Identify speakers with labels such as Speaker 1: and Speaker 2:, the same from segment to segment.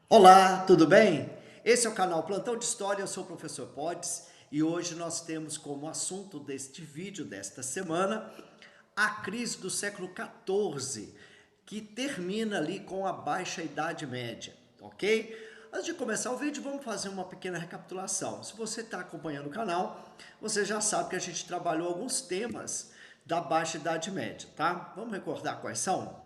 Speaker 1: Olá, tudo bem? Esse é o canal Plantão de História, eu sou o professor Podes e hoje nós temos como assunto deste vídeo desta semana a crise do século XIV, que termina ali com a Baixa Idade Média, ok? Antes de começar o vídeo, vamos fazer uma pequena recapitulação. Se você está acompanhando o canal, você já sabe que a gente trabalhou alguns temas da Baixa Idade Média, tá? Vamos recordar quais são?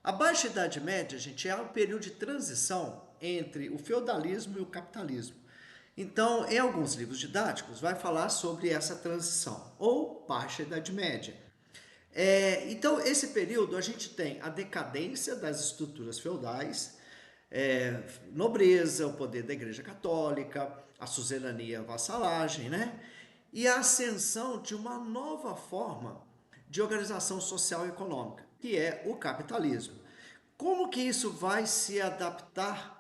Speaker 1: A Baixa Idade Média, gente, é um período de transição entre o feudalismo e o capitalismo. Então, em alguns livros didáticos, vai falar sobre essa transição, ou Baixa Idade Média. Então, esse período a gente tem a decadência das estruturas feudais, nobreza, o poder da Igreja Católica, a suzerania, a vassalagem, né? E a ascensão de uma nova forma de organização social e econômica, que é o capitalismo. Como que isso vai se adaptar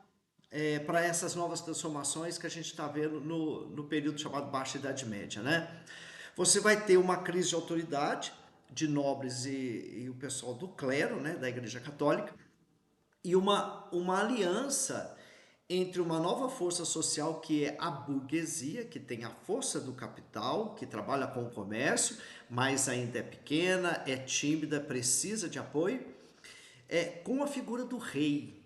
Speaker 1: para essas novas transformações que a gente está vendo no período chamado Baixa Idade Média, né? Você vai ter uma crise de autoridade de nobres e o pessoal do clero, né, da Igreja Católica, e uma aliança entre uma nova força social que é a burguesia, que tem a força do capital, que trabalha com o comércio, mas ainda é pequena, é tímida, precisa de apoio, com a figura do rei.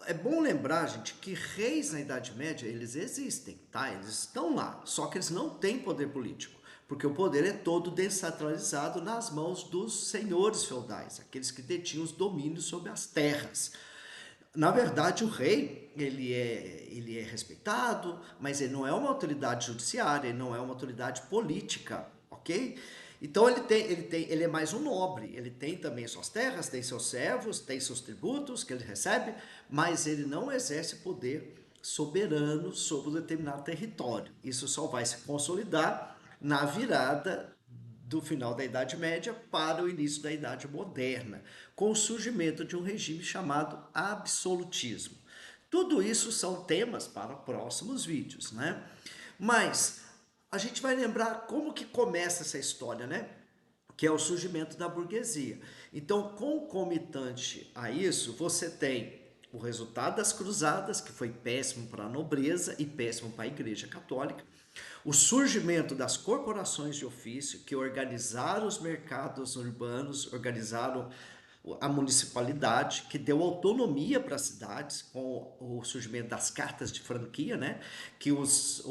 Speaker 1: É bom lembrar, gente, que reis na Idade Média, eles existem, tá? Eles estão lá, só que eles não têm poder político, porque o poder é todo descentralizado nas mãos dos senhores feudais, aqueles que detinham os domínios sobre as terras. Na verdade, o rei, ele é respeitado, mas ele não é uma autoridade judiciária, ele não é uma autoridade política, ok? Então ele é mais um nobre, ele tem também suas terras, tem seus servos, tem seus tributos que ele recebe, mas ele não exerce poder soberano sobre um determinado território. Isso só vai se consolidar na virada do final da Idade Média para o início da Idade Moderna, com o surgimento de um regime chamado absolutismo. Tudo isso são temas para próximos vídeos, né? Mas a gente vai lembrar como que começa essa história, né? Que é o surgimento da burguesia. Então, concomitante a isso, você tem o resultado das cruzadas, que foi péssimo para a nobreza e péssimo para a Igreja Católica, o surgimento das corporações de ofício que organizaram os mercados urbanos, organizaram a municipalidade, que deu autonomia para as cidades, com o surgimento das cartas de franquia, né? Que os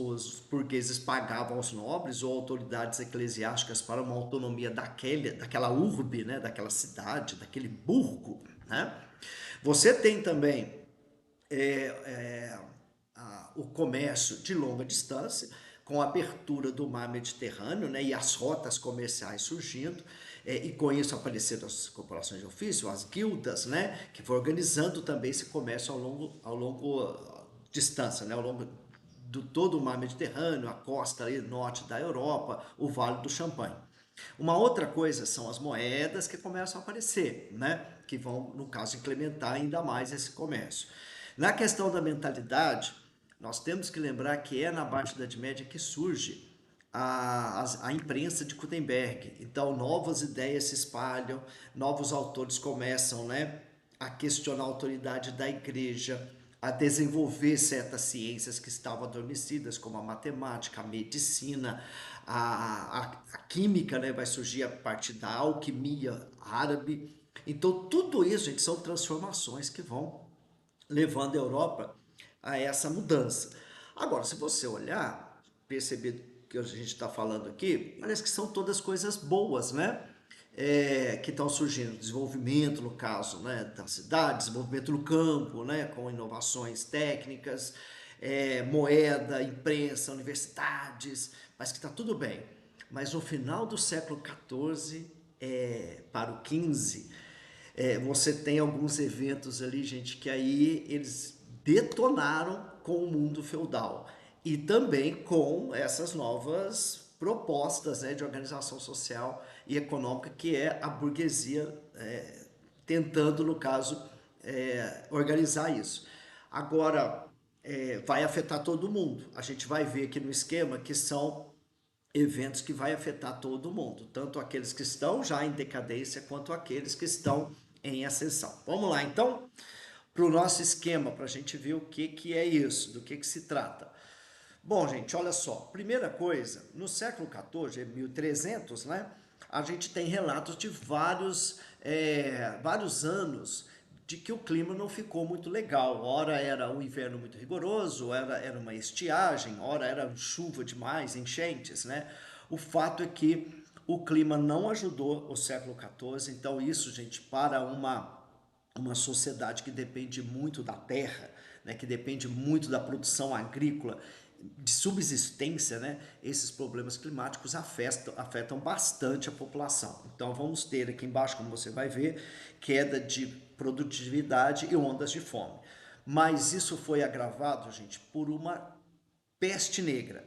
Speaker 1: burgueses pagavam aos nobres ou autoridades eclesiásticas para uma autonomia daquela urbe, né? Daquela cidade, daquele burgo. Né? Você tem também o comércio de longa distância, com a abertura do mar Mediterrâneo, né, e as rotas comerciais surgindo, e com isso apareceram as corporações de ofício, as guildas, né, que foi organizando também esse comércio ao longo distância, né, ao longo do todo o mar Mediterrâneo, a costa ali, norte da Europa, o Vale do Champagne. Uma outra coisa são as moedas que começam a aparecer, né? Que vão, no caso, incrementar ainda mais esse comércio. Na questão da mentalidade, nós temos que lembrar que é na Baixa Idade Média que surge a imprensa de Gutenberg. Então, novas ideias se espalham, novos autores começam, né, a questionar a autoridade da igreja, a desenvolver certas ciências que estavam adormecidas, como a matemática, a medicina, a química, né, vai surgir a partir da alquimia árabe. Então, tudo isso, gente, são transformações que vão levando a Europa a essa mudança. Agora, se você olhar, perceber que a gente está falando aqui, parece que são todas coisas boas, né? Que estão surgindo, desenvolvimento no caso, né, da cidade, desenvolvimento no campo, né, com inovações técnicas, moeda, imprensa, universidades, mas que está tudo bem. Mas no final do século XIV para o XV, você tem alguns eventos ali, gente, que aí eles detonaram com o mundo feudal e também com essas novas propostas, né, de organização social e econômica que é a burguesia tentando, no caso, organizar isso. Agora, vai afetar todo mundo. A gente vai ver aqui no esquema que são eventos que vai afetar todo mundo, tanto aqueles que estão já em decadência quanto aqueles que estão em ascensão. Vamos lá, então? para o nosso esquema, para a gente ver o que é isso, do que se trata. Bom, gente, olha só. Primeira coisa, no século XIV, 1300, né, a gente tem relatos de vários anos de que o clima não ficou muito legal. Ora era um inverno muito rigoroso, ora era uma estiagem, ora era chuva demais, enchentes, né? O fato é que o clima não ajudou o século XIV, então isso, gente, para uma sociedade que depende muito da terra, né, que depende muito da produção agrícola, de subsistência, né, esses problemas climáticos afetam bastante a população. Então vamos ter aqui embaixo, como você vai ver, queda de produtividade e ondas de fome. Mas isso foi agravado, gente, por uma peste negra,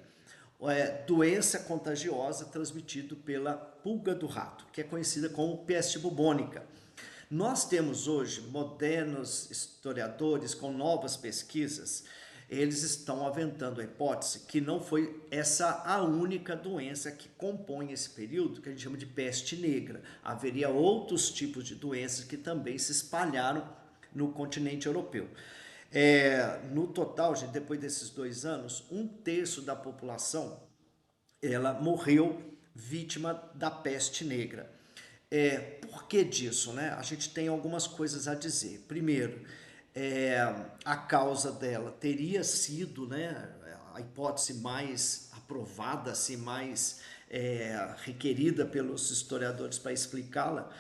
Speaker 1: doença contagiosa transmitida pela pulga do rato, que é conhecida como peste bubônica. Nós temos hoje modernos historiadores com novas pesquisas, eles estão aventando a hipótese que não foi essa a única doença que compõe esse período, que a gente chama de peste negra. Haveria outros tipos de doenças que também se espalharam no continente europeu. No total, gente, depois desses 2 anos, 1/3 da população ela morreu vítima da peste negra. Por que disso, né? A gente tem algumas coisas a dizer. Primeiro, a causa dela teria sido, né, a hipótese mais aprovada, assim, mais requerida pelos historiadores para explicá-la,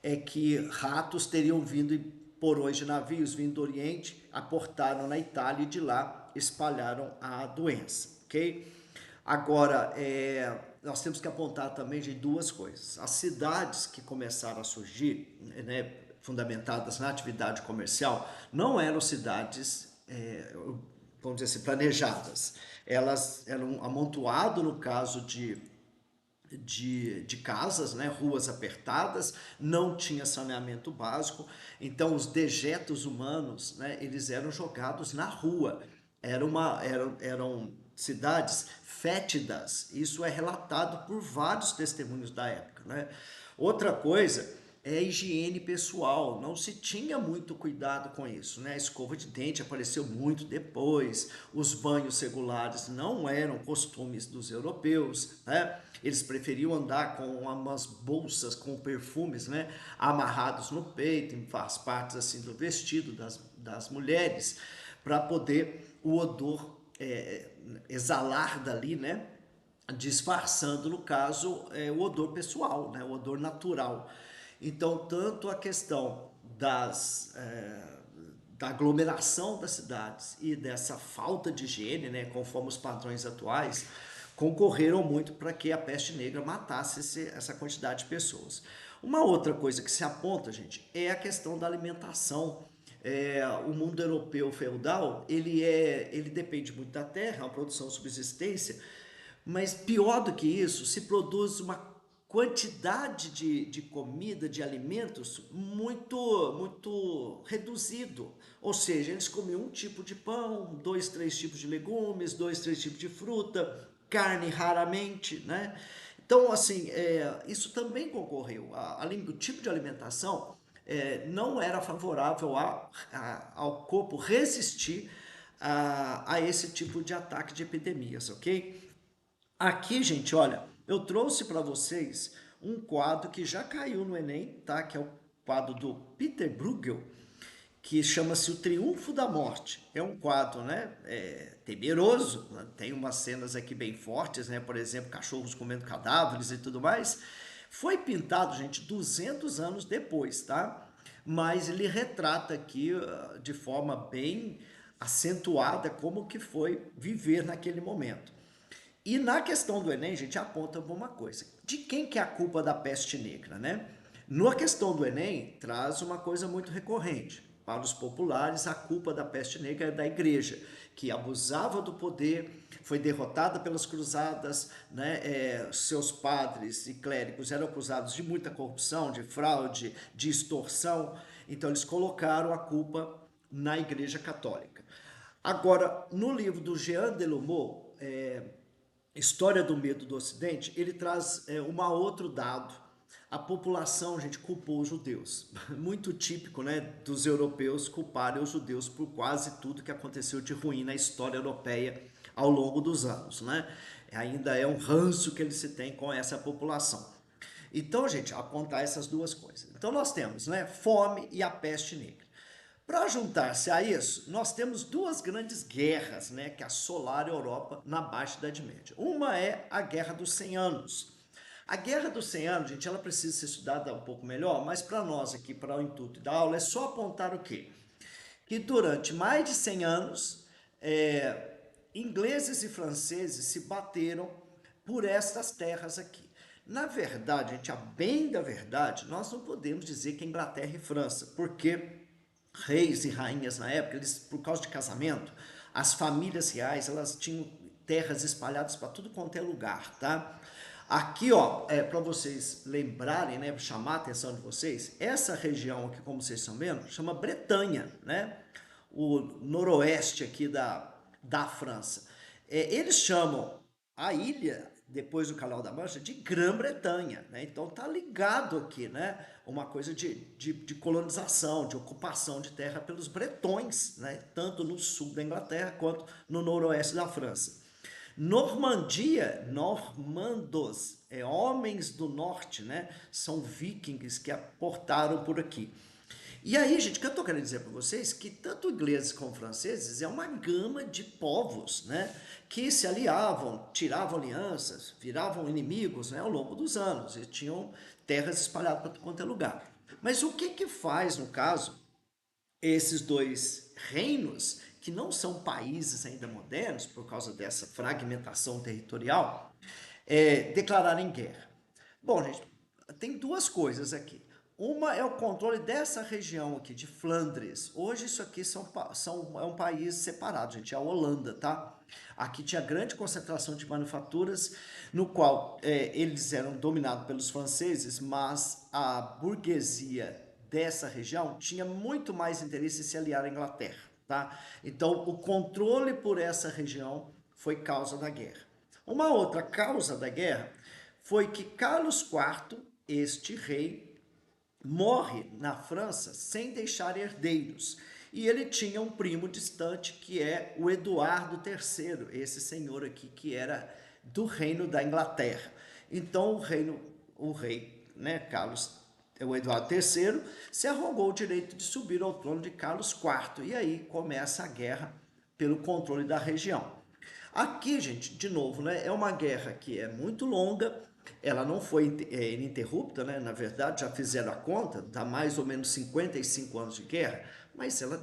Speaker 1: é que ratos teriam vindo em porões de navios vindo do Oriente, aportaram na Itália e de lá espalharam a doença, ok? Agora, nós temos que apontar também de 2 coisas. As cidades que começaram a surgir, né, fundamentadas na atividade comercial, não eram cidades, vamos dizer assim, planejadas. Elas eram amontoado no caso de casas, né, ruas apertadas, não tinha saneamento básico, então os dejetos humanos, né, eles eram jogados na rua. Eram cidades fétidas, isso é relatado por vários testemunhos da época, né? Outra coisa é a higiene pessoal, não se tinha muito cuidado com isso, né? A escova de dente apareceu muito depois, os banhos regulares não eram costumes dos europeus, né? Eles preferiam andar com umas bolsas com perfumes, né, amarrados no peito, em as partes assim do vestido das mulheres, para poder o odor exalar dali, né, disfarçando, no caso, o odor pessoal, né, o odor natural. Então, tanto a questão da aglomeração das cidades e dessa falta de higiene, né, conforme os padrões atuais, concorreram muito para que a peste negra matasse essa quantidade de pessoas. Uma outra coisa que se aponta, gente, é a questão da alimentação. O mundo europeu feudal, ele depende muito da terra, a produção subsistência, mas pior do que isso, se produz uma quantidade de comida, de alimentos muito reduzido. Ou seja, eles comiam um tipo de pão, 2, 3 tipos de legumes, 2, 3 tipos de fruta, carne raramente, né? Então, assim, isso também concorreu. Além do tipo de alimentação, não era favorável ao corpo resistir a esse tipo de ataque de epidemias, ok? Aqui, gente, olha, eu trouxe para vocês um quadro que já caiu no Enem, tá? Que é o quadro do Peter Bruegel, que chama-se O Triunfo da Morte. É um quadro, né, temeroso, né? Tem umas cenas aqui bem fortes, né? Por exemplo, cachorros comendo cadáveres e tudo mais. Foi pintado, gente, 200 anos depois, tá? Mas ele retrata aqui de forma bem acentuada como que foi viver naquele momento. E na questão do Enem, gente, aponta para uma coisa. De quem que é a culpa da peste negra, né? Na questão do Enem, traz uma coisa muito recorrente. Para os populares, a culpa da peste negra é da igreja, que abusava do poder, foi derrotada pelas cruzadas, né? Seus padres e clérigos eram acusados de muita corrupção, de fraude, de extorsão. Então, eles colocaram a culpa na igreja católica. Agora, no livro do Jean Delumeau, História do Medo do Ocidente, ele traz um outro dado a população, gente, culpou os judeus. Muito típico, né, dos europeus culparem os judeus por quase tudo que aconteceu de ruim na história europeia ao longo dos anos, né? Ainda é um ranço que eles se têm com essa população. Então, gente, apontar essas duas coisas. Então nós temos, né, fome e a peste negra. Para juntar-se a isso, nós temos duas grandes guerras, né, que assolaram a Europa na Baixa Idade Média. Uma é a Guerra dos 100 Anos. A Guerra dos 100 Anos, gente, ela precisa ser estudada um pouco melhor, mas para nós aqui, para o intuito da aula, é só apontar o quê? Que durante mais de 100 anos, ingleses e franceses se bateram por estas terras aqui. Na verdade, gente, a bem da verdade, nós não podemos dizer que é Inglaterra e França, porque reis e rainhas na época, eles, por causa de casamento, as famílias reais, elas tinham terras espalhadas para tudo quanto é lugar, tá? Aqui, ó, para vocês lembrarem, né, chamar a atenção de vocês, essa região aqui, como vocês estão vendo, chama Bretanha, né? O noroeste aqui da França. Eles chamam a ilha, depois do Canal da Mancha, de Grã-Bretanha, né? Então tá ligado aqui, né? Uma coisa de colonização, de ocupação de terra pelos bretões, né? Tanto no sul da Inglaterra quanto no noroeste da França. Normandia, normandos, homens do norte, né? São vikings que aportaram por aqui. E aí, gente, o que eu estou querendo dizer para vocês que tanto ingleses como franceses é uma gama de povos, né, que se aliavam, tiravam alianças, viravam inimigos, né, ao longo dos anos e tinham terras espalhadas para quanto é lugar. Mas o que que faz, no caso, esses dois reinos, que não são países ainda modernos, por causa dessa fragmentação territorial, declararem guerra? Bom, gente, tem duas coisas aqui. Uma é o controle dessa região aqui, de Flandres. Hoje isso aqui é um país separado, gente, é a Holanda, tá? Aqui tinha grande concentração de manufaturas, no qual eles eram dominados pelos franceses, mas a burguesia dessa região tinha muito mais interesse em se aliar à Inglaterra, tá? Então, o controle por essa região foi causa da guerra. Uma outra causa da guerra foi que Carlos IV, este rei, morre na França sem deixar herdeiros. E ele tinha um primo distante que é o Eduardo III, esse senhor aqui que era do reino da Inglaterra. Então o rei, né, o Eduardo III, se arrogou o direito de subir ao trono de Carlos IV. E aí começa a guerra pelo controle da região. Aqui, gente, de novo, né, é uma guerra que é muito longa, ela não foi ininterrupta, né? Na verdade, já fizeram a conta, dá mais ou menos 55 anos de guerra, mas ela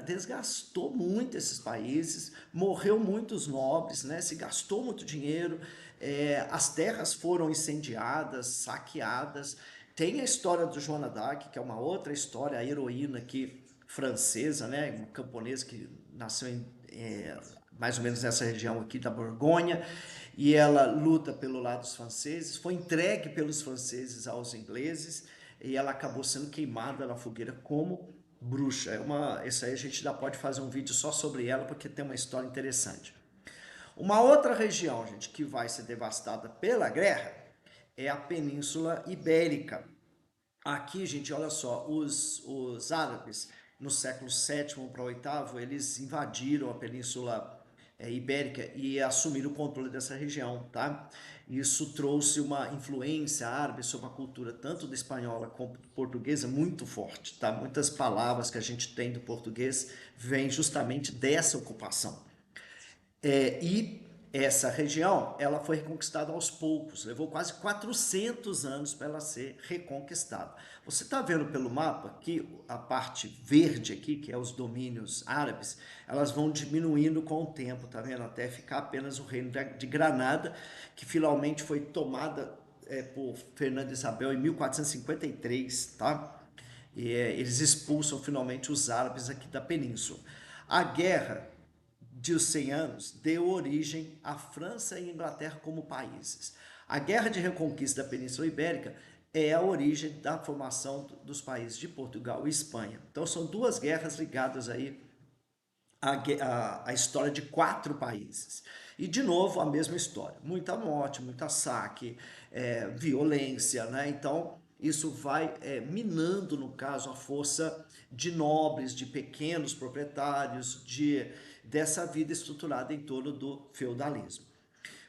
Speaker 1: desgastou muito esses países, morreu muitos nobres, né? Se gastou muito dinheiro, as terras foram incendiadas, saqueadas. Tem a história do Joana d'Arc, que é uma outra história, a heroína aqui francesa, né? Uma camponesa que nasceu mais ou menos nessa região aqui da Borgonha, e ela luta pelo lado dos franceses, foi entregue pelos franceses aos ingleses, e ela acabou sendo queimada na fogueira como bruxa. Essa aí a gente já pode fazer um vídeo só sobre ela, porque tem uma história interessante. Uma outra região, gente, que vai ser devastada pela guerra é a Península Ibérica. Aqui, gente, olha só, os árabes, no século VII para o VIII, eles invadiram a Península Ibérica e assumiram o controle dessa região, tá? Isso trouxe uma influência árabe sobre a cultura tanto da espanhola como portuguesa muito forte, tá? Muitas palavras que a gente tem do português vêm justamente dessa ocupação. E essa região, ela foi reconquistada aos poucos, levou quase 400 anos para ela ser reconquistada. Você está vendo pelo mapa que a parte verde aqui, que é os domínios árabes, elas vão diminuindo com o tempo, tá vendo? Até ficar apenas o reino de Granada, que finalmente foi tomada por Fernando e Isabel em 1453, tá? E eles expulsam finalmente os árabes aqui da península. A guerra de os 100 anos deu origem à França e Inglaterra como países. A Guerra de Reconquista da Península Ibérica é a origem da formação dos países de Portugal e Espanha. Então são duas guerras ligadas aí a história de 4 países. E, de novo, a mesma história. Muita morte, muita saque, violência, né? Então, isso vai minando, no caso, a força de nobres, de pequenos proprietários, dessa vida estruturada em torno do feudalismo.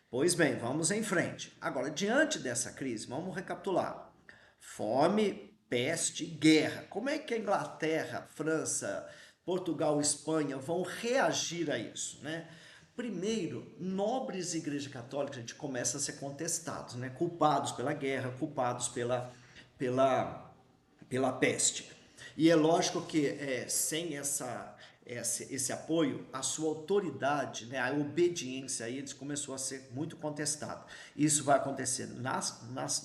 Speaker 1: Pois bem, vamos em frente. Agora, diante dessa crise, vamos recapitular. Fome, peste, guerra. Como é que a Inglaterra, França, Portugal, Espanha vão reagir a isso, né? Primeiro, nobres e igreja católica, a gente começa a ser contestados, né? Culpados pela guerra, culpados pela, pela peste. E é lógico que sem esse apoio, a sua autoridade, né, a obediência a eles começou a ser muito contestada. Isso vai acontecer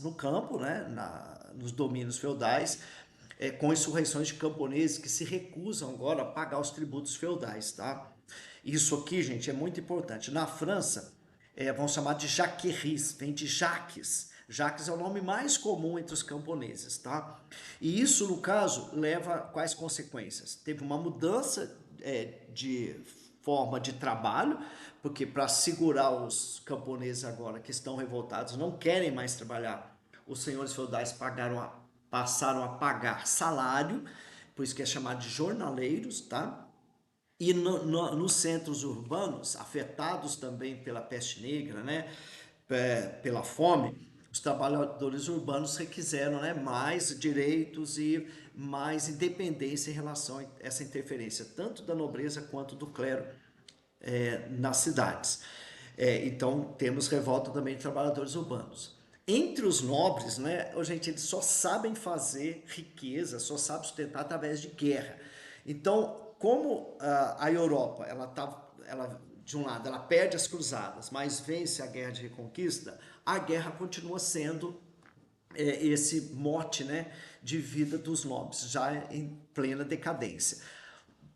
Speaker 1: no campo, né, nos domínios feudais, com insurreições de camponeses que se recusam agora a pagar os tributos feudais, tá? Isso aqui, gente, é muito importante. Na França, vão chamar de jaqueries, vem de Jaques. Jaques é o nome mais comum entre os camponeses, tá? E isso, no caso, leva a quais consequências? Teve uma mudança de forma de trabalho, porque para segurar os camponeses agora que estão revoltados, não querem mais trabalhar, os senhores feudais passaram a pagar salário, por isso que é chamado de jornaleiros, tá? E nos centros urbanos, afetados também pela peste negra, né, pela fome, os trabalhadores urbanos requiseram, né, mais direitos e mais independência em relação a essa interferência, tanto da nobreza quanto do clero nas cidades. Então, temos revolta também de trabalhadores urbanos. Entre os nobres, né, gente, eles só sabem fazer riqueza, só sabem sustentar através de guerra. Então, como a Europa, de um lado, ela perde as cruzadas, mas vence a guerra de reconquista, a guerra continua sendo esse mote, né, de vida dos nobres, já em plena decadência.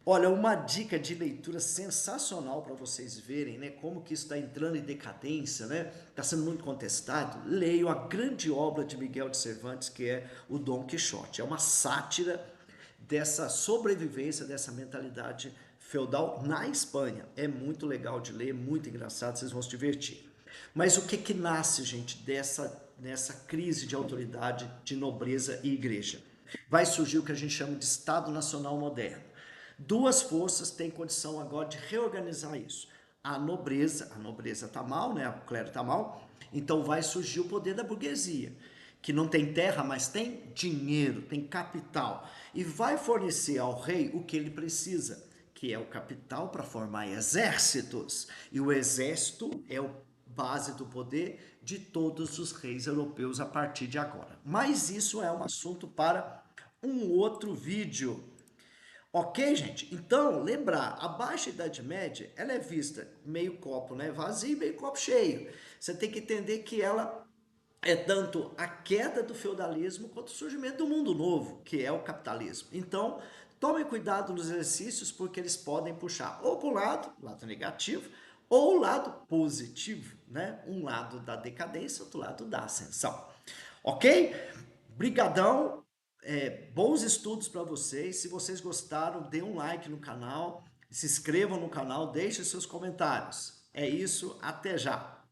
Speaker 1: Olha, uma dica de leitura sensacional para vocês verem, né, como que isso está entrando em decadência, né, está sendo muito contestado. Leiam a grande obra de Miguel de Cervantes, que é o Dom Quixote. É uma sátira dessa sobrevivência, dessa mentalidade feudal na Espanha. É muito legal de ler, muito engraçado, vocês vão se divertir. Mas o que que nasce, gente, nessa crise de autoridade, de nobreza e igreja? Vai surgir o que a gente chama de Estado Nacional Moderno. Duas forças têm condição agora de reorganizar isso. A nobreza está mal, né? O clero está mal, então vai surgir o poder da burguesia, que não tem terra, mas tem dinheiro, tem capital, e vai fornecer ao rei o que ele precisa, que é o capital para formar exércitos. E o exército é a base do poder de todos os reis europeus a partir de agora. Mas isso é um assunto para um outro vídeo. Ok, gente? Então, lembrar, a Baixa Idade Média, ela é vista meio copo, né, vazio e meio copo cheio. Você tem que entender que ela é tanto a queda do feudalismo quanto o surgimento do mundo novo, que é o capitalismo. Então, tomem cuidado nos exercícios, porque eles podem puxar ou para o lado negativo, ou o lado positivo, né? Um lado da decadência, outro lado da ascensão. Ok? Brigadão, bons estudos para vocês. Se vocês gostaram, dê um like no canal, se inscrevam no canal, deixem seus comentários. É isso, até já!